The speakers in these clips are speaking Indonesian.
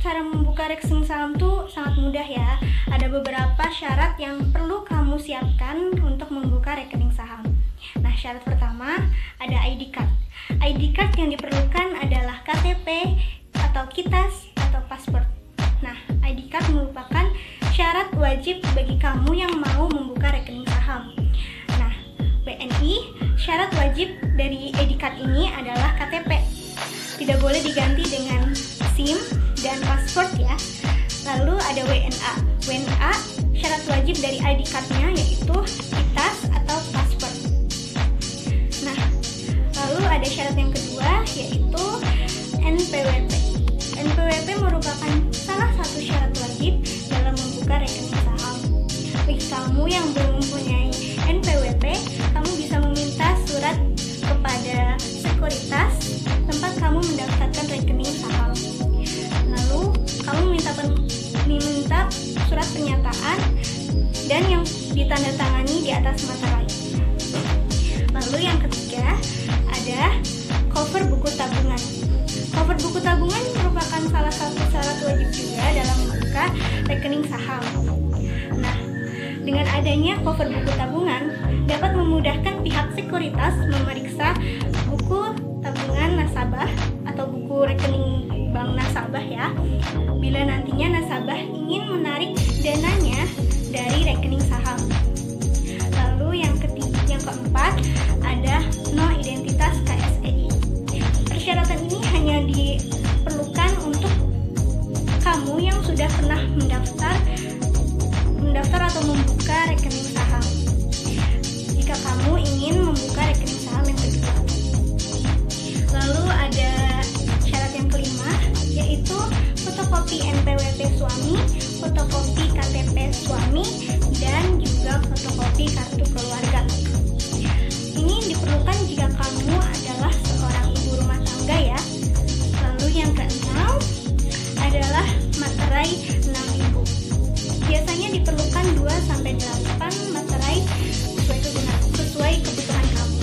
cara membuka rekening saham tuh sangat mudah ya. Ada beberapa syarat yang perlu kamu siapkan untuk membuka rekening saham. Nah, syarat pertama ada ID card. ID card yang diperlukan adalah KTP atau KITAS atau paspor. Nah, ID card merupakan syarat wajib bagi kamu yang mau membuka rekening saham. Nah, WNI, syarat wajib dari ID card ini adalah KTP. Tidak boleh diganti dengan SIM dan paspor ya. Lalu ada WNA. WNA syarat wajib dari ID card-nya yaitu KITAS atau paspor. Nah, lalu ada syarat yang kedua yaitu NPWP. NPWP merupakan salah satu syarat wajib dalam membuka rekening saham. Bagi kamu yang belum mempunyai NPWP, kamu bisa meminta surat kepada sekuritas tempat kamu mendaftarkan rekening saham. Lalu kamu meminta surat pernyataan dan yang ditandatangani di atas materai. Lalu yang ketiga ada cover buku tabungan. Cover buku tabungan merupakan salah satu syarat wajib juga dalam membuka rekening saham. Nah, dengan adanya cover buku tabungan dapat memudahkan pihak sekuritas memeriksa buku tabungan nasabah atau buku rekening bank nasabah ya, bila nantinya nasabah ingin menarik dananya dari rekening saham. Lalu yang keempat ada no identitas KSEI. Persyaratan ini hanya diperlukan untuk kamu yang sudah pernah mendaftar atau membuka rekening saham. Jika kamu ingin membuka rekening saham yang kedua. Lalu ada syarat yang kelima yaitu fotokopi NPWP suami, fotokopi KTP suami, dan juga fotokopi kartu keluarga. Ini diperlukan jika kamu adalah seorang ibu rumah tangga ya. Lalu yang keenam adalah materai 6.000. Biasanya diperlukan 2-8 materai sesuai kebutuhan kamu.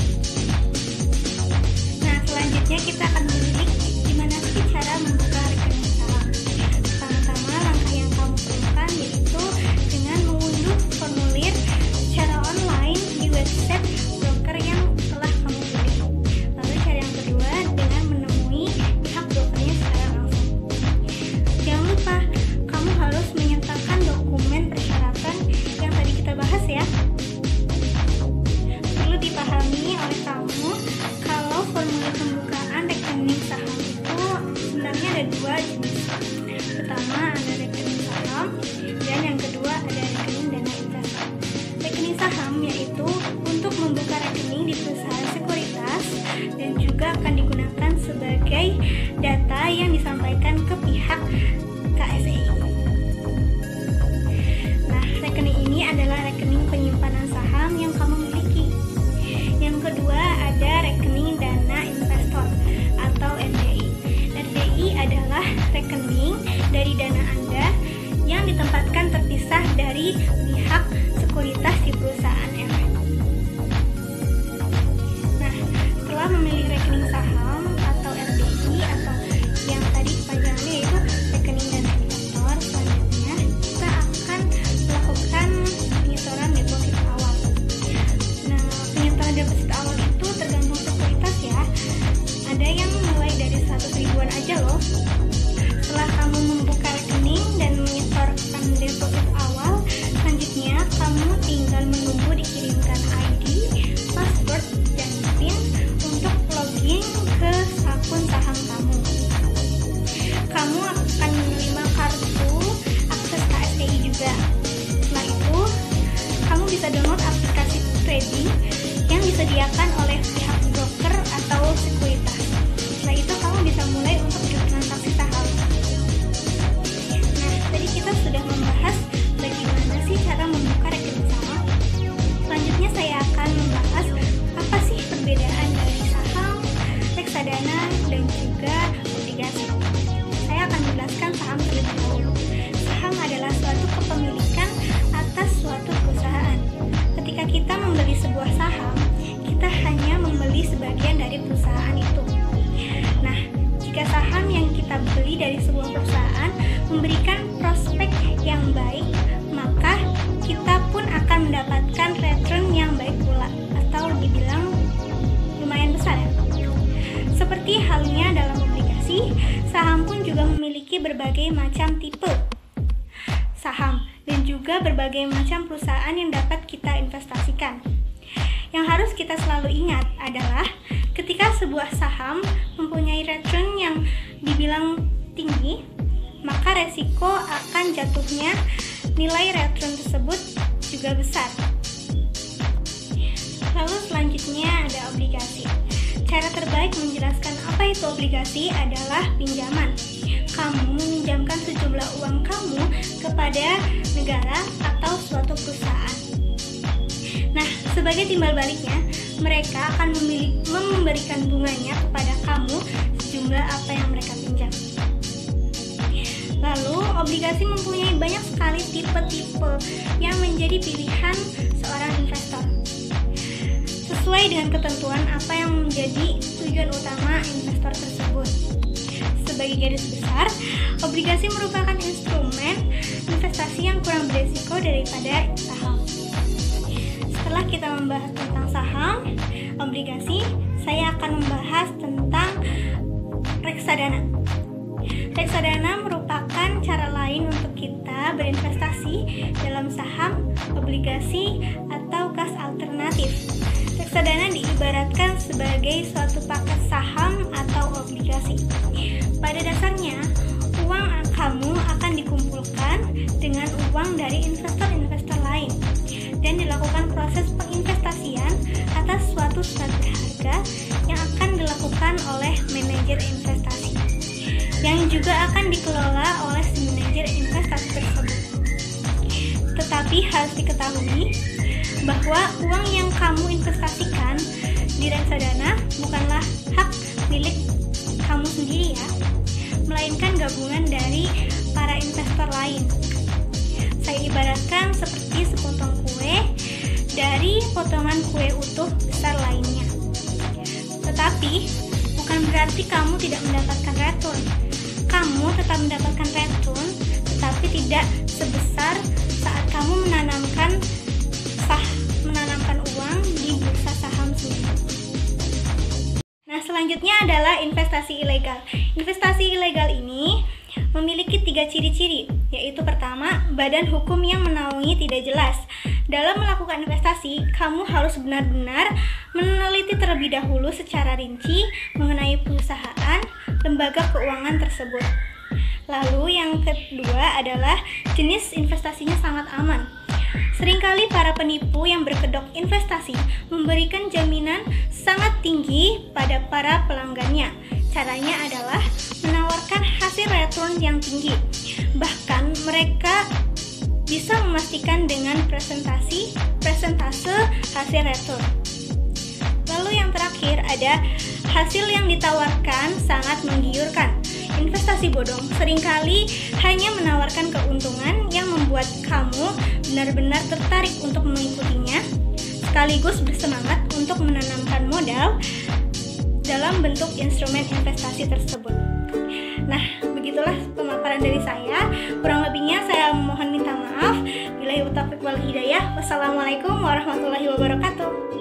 Nah, selanjutnya kita akan menilik gimana sih cara membuka rekening saham. Pertama-tama langkah yang kamu perlukan yaitu dengan mengunduh formulir secara online di website broker yang telah kamu pilih. Lalu cara yang kedua dengan menemui pihak brokernya secara langsung. Jangan lupa kamu harus menyertakan dokumen persyaratan yang tadi kita bahas ya. Perlu dipahami oleh kamu kalau formulir pembukaan rekening saham itu sebenarnya ada dua jenis. Pertama ada rekening saham dan yang kedua ada rekening dana investasi. Rekening saham yaitu untuk membuka rekening di perusahaan sekuritas dan juga akan digunakan sebagai data yang disampaikan ke pihak KSEI. Nah, rekening ini adalah rekening penyimpanan saham yang kamu miliki. Yang kedua ada rekening dana investor atau RDI. RDI adalah rekening dari dana Anda yang ditempatkan terpisah dari pihak sekuritas di perusahaan efek. Nah, setelah memilih rekening saham atau RDI atau yang tadi kepanjangannya yaitu rekening dana investor, selanjutnya kita akan melakukan penyetoran deposit awal. Nah, penyetoran deposit awal itu tergantung sekuritas ya. Ada yang mulai dari 100 ribuan aja loh. Setelah kamu membuka rekening dan menyetorkan deposit awal, selanjutnya kamu tinggal menunggu halnya dalam obligasi, saham pun juga memiliki berbagai macam tipe saham dan juga berbagai macam perusahaan yang dapat kita investasikan. Yang harus kita selalu ingat adalah ketika sebuah saham mempunyai return yang dibilang tinggi, maka resiko akan jatuhnya nilai return tersebut juga besar. Lalu selanjutnya ada obligasi. Cara terbaik menjelaskan apa itu obligasi adalah pinjaman. Kamu meminjamkan sejumlah uang kamu kepada negara atau suatu perusahaan. Nah, sebagai timbal baliknya, mereka akan memberikan bunganya kepada kamu sejumlah apa yang mereka pinjam. Lalu, obligasi mempunyai banyak sekali tipe-tipe yang menjadi pilihan seorang investor. Sesuai dengan ketentuan apa yang menjadi tujuan utama investor tersebut. Sebagai garis besar, obligasi merupakan instrumen investasi yang kurang beresiko daripada saham. Setelah kita membahas tentang saham, obligasi, saya akan membahas tentang reksadana. Reksadana merupakan cara lain untuk kita berinvestasi dalam saham, obligasi, atau kas alternatif. Reksadana diibaratkan sebagai suatu paket saham atau obligasi. Pada dasarnya, uang kamu akan dikumpulkan dengan uang dari investor-investor lain dan dilakukan proses penginvestasian atas suatu surat berharga yang akan dilakukan oleh manajer investasi yang juga akan dikelola oleh si manajer investasi tersebut. Tetapi harus diketahui bahwa uang yang kamu investasikan di reksadana bukanlah hak milik kamu sendiri ya, melainkan gabungan dari para investor lain. Saya ibaratkan seperti sepotong kue dari potongan kue utuh besar lainnya. Tetapi bukan berarti kamu tidak mendapatkan return. Kamu tetap mendapatkan return, tetapi tidak sebesar saat kamu menanamkan uang di bursa saham sendiri. Nah, selanjutnya adalah investasi ilegal. Investasi ilegal ini memiliki 3 ciri-ciri, yaitu pertama, badan hukum yang menaungi tidak jelas. Dalam melakukan investasi, kamu harus benar-benar meneliti terlebih dahulu secara rinci mengenai perusahaan, lembaga keuangan tersebut. Lalu yang kedua adalah jenis investasinya sangat aman. Seringkali para penipu yang berkedok investasi memberikan jaminan sangat tinggi pada para pelanggannya. Caranya adalah menawarkan hasil return yang tinggi. Bahkan mereka bisa memastikan dengan presentase hasil return. Lalu yang terakhir ada hasil yang ditawarkan sangat menggiurkan. Investasi bodong seringkali hanya menawarkan keuntungan yang membuat kamu benar-benar tertarik untuk mengikutinya, sekaligus bersemangat untuk menanamkan modal dalam bentuk instrumen investasi tersebut. Nah, begitulah pemaparan dari saya. Kurang lebihnya saya mohon minta maaf. Billahi taufiq wal hidayah. Wassalamualaikum warahmatullahi wabarakatuh.